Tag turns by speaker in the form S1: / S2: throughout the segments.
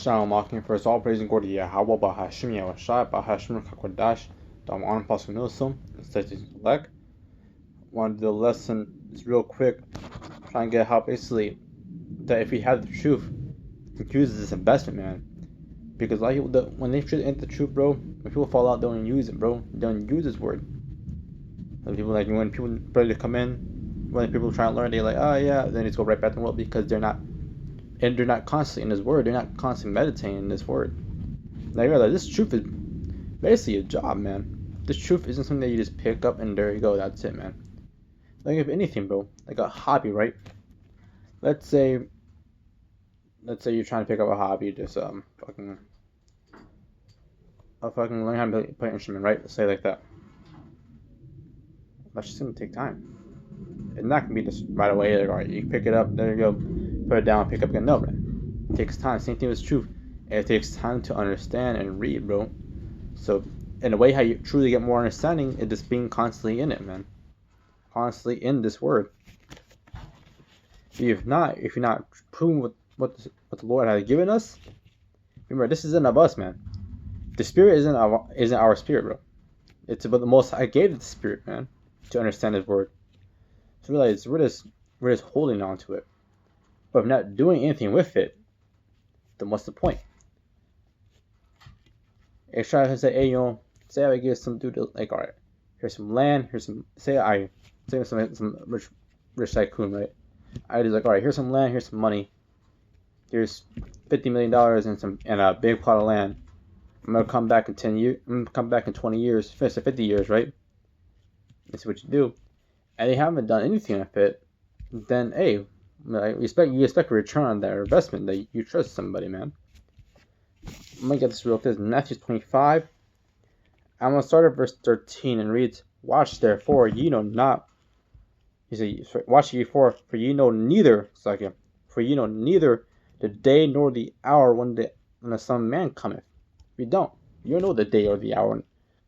S1: Shalom Akim, first all praise and glory to Yahweh, Bahashim Yahushai, Bahashim Kakodash, Dam An Pasunilsum, and Statues Elect. Want to do the lesson just real quick, try and get how basically that if we have the truth, use this investment, man. Because a lot of people, when they truly enter the truth, bro, when people fall out, they don't use it, bro. They don't use this word. When people ready to come in, when people try to learn, they're like, oh yeah, then they just go right back to the world because they're not constantly in this word. They're not constantly meditating in this word. Now you realize this truth is basically a job, man. This truth isn't something that you just pick up and there you go. That's it, man. Like if anything, bro, like a hobby, right? Let's say you're trying to pick up a hobby, just fucking learn how to play an instrument, right? Let's say like that. That's just gonna take time. It's not gonna be just right away. Like, all right, you pick it up, there you go, put it down, pick up again. No, man. It takes time. Same thing with truth. It takes time to understand and read, bro. So, in a way, how you truly get more understanding is just being constantly in it, man. Constantly in this word. If you're not proving what the Lord has given us, remember this isn't of us, man. The Spirit isn't our spirit, bro. It's about the Most High gave the Spirit, man, to understand His word. So realize we're just holding on to it, but if not doing anything with it, then what's the point? It's trying to say, hey, say I give some dude like, all right, here's some land, here's some some rich tycoon, right? I just like, all right, here's some land, here's some money, here's $50 million and a big plot of land. I'm gonna come back in 10 years. I'm gonna come back in 20 years, finish the 50 years, right? That's what you do, and they haven't done anything with it. Then, hey, like, you expect a return on that investment that you trust somebody, man. I'm gonna get this real quick. Matthew 25. I'm gonna start at verse 13 and reads, "Watch therefore, ye know not." He said, "Watch ye for ye know neither." For ye know neither the day nor the hour when the Son of Man cometh. We don't. You don't know the day or the hour when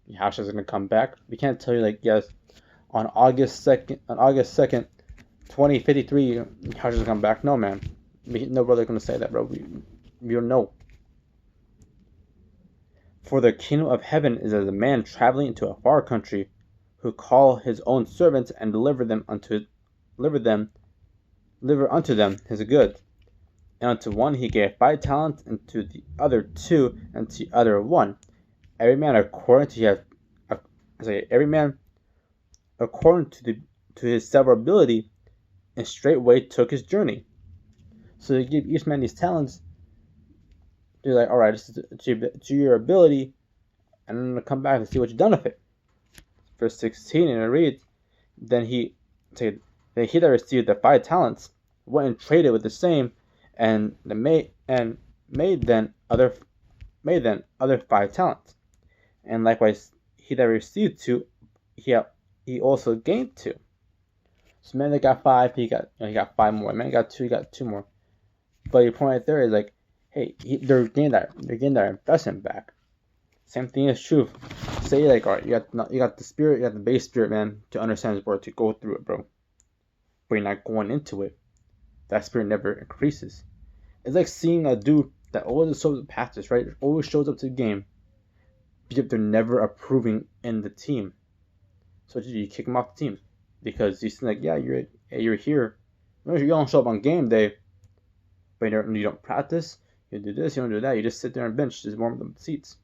S1: Yahshua is gonna come back. We can't tell you like, yes, on August 2nd, 2053, Yahshua is gonna come back. No, man. No brother gonna say that, bro. We don't know. For the kingdom of heaven is as a man traveling into a far country, who call his own servants and deliver unto them his goods. And unto one he gave 5 talents, and to the other 2, and to the other 1. Every man according to his several ability, and straightway took his journey. So they give each man these talents. They're like, all right, this is to your ability, and I'm gonna come back and see what you've done with it. Verse 16, and it reads, Then he that received the 5 talents went and traded with the same, and made then other 5 talents. And likewise he that received 2, he also gained 2. So man that got 5, he got 5 more. Man got 2, he got 2 more. But your point right there is like, hey, they're getting their investment back. Same thing is true. Say like, all right, you got the spirit, you got the base spirit, man, to understand His word, to go through it, bro. But you're not going into it. That spirit never increases. It's like seeing a dude that always shows up passes, right? Always shows up to the game, but they're never approving in the team. So you kick them off the team because you seem like, yeah, you're here. You don't show up on game day, but you don't practice. You do this, you don't do that. You just sit there and bench, just warm up the seats.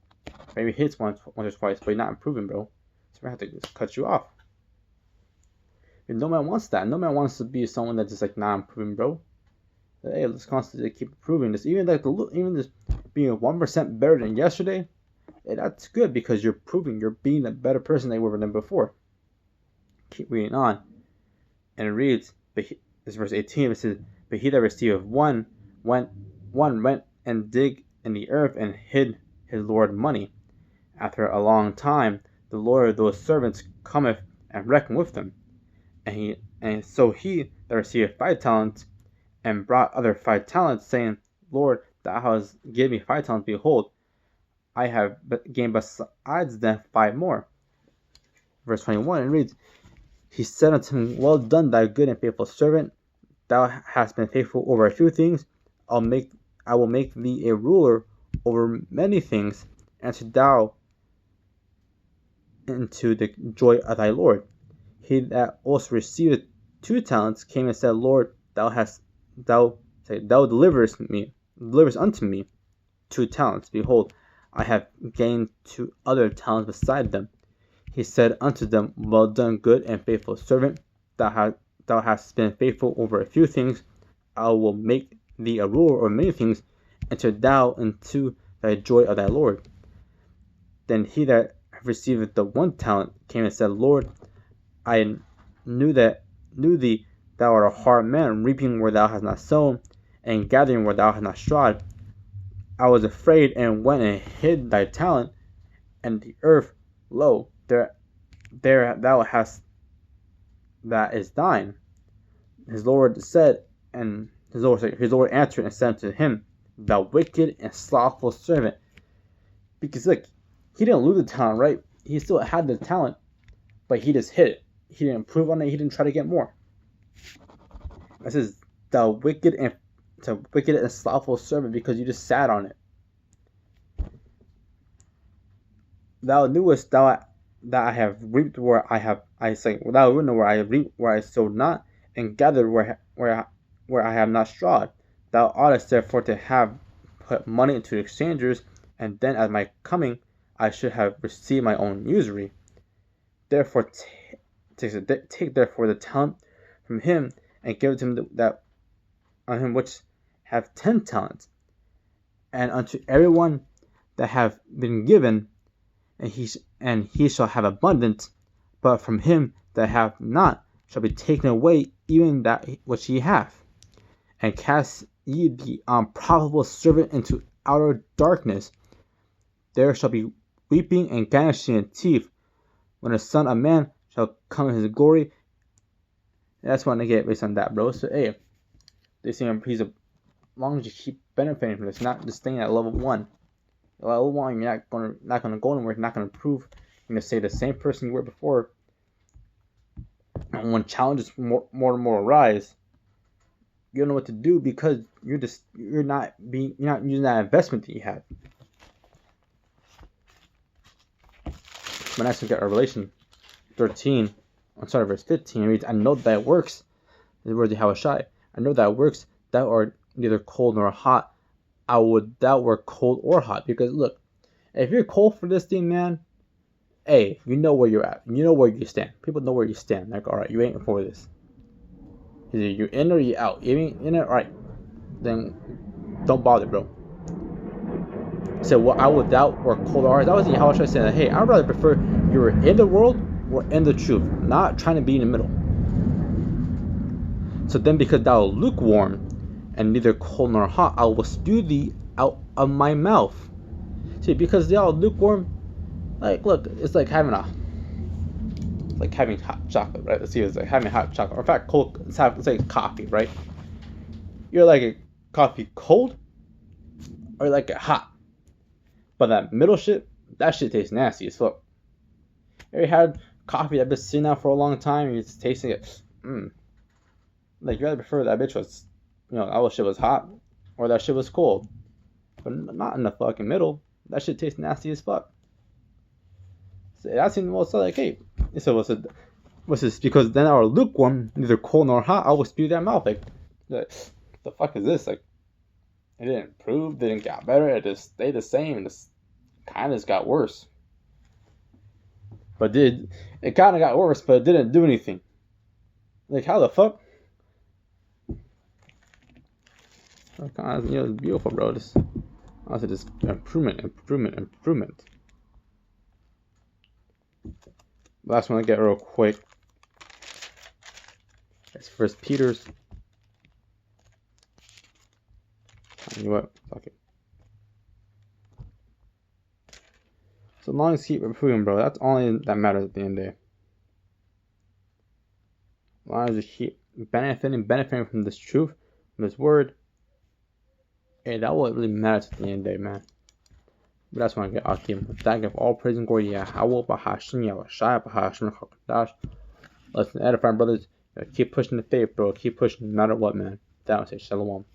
S1: Maybe hits once or twice, but you're not improving, bro. So we're gonna have to just cut you off. And no man wants that. No man wants to be someone that's just like not improving, bro. Hey, let's constantly keep improving this. Even just being 1% better than yesterday, that's good because you're proving you're being a better person than you were than before. Keep reading on, and it reads, this verse 18. It says, "But he that received 1 went and dig in the earth and hid his Lord money. After a long time, the Lord of those servants cometh and reckon with them. And so he that received 5 talents, and brought other 5 talents, saying, Lord, thou hast given me 5 talents. Behold, I have gained besides them 5 more." Verse 21, it reads, He said unto him, Well done, thy good and faithful servant. Thou hast been faithful over a few things. I'll make I will make thee a ruler over many things, and to thou into the joy of thy Lord. He that also received 2 talents came and said, Lord, thou deliverest unto me 2 talents. Behold, I have gained 2 other talents beside them. He said unto them, Well done, good and faithful servant. Thou hast been faithful over a few things. I will make thee a ruler over many things. Enter thou into thy joy of thy Lord. Then he that received the 1 talent came and said, Lord, I knew thee, thou art a hard man, reaping where thou hast not sown, and gathering where thou hast not strawed. I was afraid, and went and hid thy talent in the earth. Lo, there thou hast that is thine. His Lord answered and said to him, Thou wicked and slothful servant. Because look, he didn't lose the talent, right? He still had the talent, but he just hid it. He didn't improve on it. He didn't try to get more. It says, Thou wicked and slothful servant, because you just sat on it. Thou knewest that I have reaped where I have reaped where I sowed not, and gathered where I have not strawed. Thou oughtest therefore to have put money into the exchangers, and then at my coming I should have received my own usury. Therefore take therefore the talent from him, and give it to him which have 10 talents. And unto everyone that have been given, and he shall have abundance, but from him that have not shall be taken away even that which he hath. And cast ye the unprofitable servant into outer darkness. There shall be weeping and gnashing of teeth, when the Son of Man shall come in his glory. And that's what I get based on that, bro. So hey, they seem as long as you keep benefiting from this, not just staying at level 1. Level 1, you're not gonna go anywhere. You're not gonna improve. You're gonna stay the same person you were before. And when challenges more and more arise, you don't know what to do, because you're not using that investment that you had. When I look at Revelation 13, verse 15, it reads, I know that it works. The word Yahushai. I know that it works. Thou art neither cold nor hot. I would thou were cold or hot. Because look, if you're cold for this thing, man, hey, you know where you're at. You know where you stand. People know where you stand. Like, all right, you ain't for this. Either you're in or you're out. You ain't in it, all right? Then don't bother, bro. He said, well, I would thou were cold or hot. That was the Yahushua saying that, hey, I'd rather prefer you were in the world or in the truth, not trying to be in the middle. So then, because thou art lukewarm and neither cold nor hot, I will spew thee out of my mouth. See, because they are lukewarm, like, look, it's like having hot chocolate, right? Let's see, it's like having hot chocolate. Or in fact, cold. Let's say coffee, right? You're like a coffee cold, or like it hot. But that middle shit, that shit tastes nasty as fuck. You ever had coffee that's been sitting out for a long time and you're just tasting it? Like, you rather prefer that bitch was, that shit was hot, or that shit was cold, but not in the fucking middle. That shit tastes nasty as fuck. So that seems most like, hey, so what's this? Because then our lukewarm, neither cold nor hot, I will spew their mouth. Like, the fuck is this? Like, it didn't improve, didn't get better, it just stayed the same, and just kind of just got worse. But it kind of got worse, but it didn't do anything. Like, how the fuck? It's beautiful, bro. Just improvement. Last one I get real quick. It's First Peter's. You know what? Fuck it. So long as you keep improving, bro, that's all that matters at the end of the day. As long as you keep benefiting from this truth, from this word, hey, that what really matters at the end of the day, man. But that's what I get Akim. With that, give all praise and glory to Yahweh, Bahashim, Yahushai, Bahashim, HaKadosh. Listen, edifying brothers, keep pushing the faith, bro. Keep pushing no matter what, man. That would say Shalom.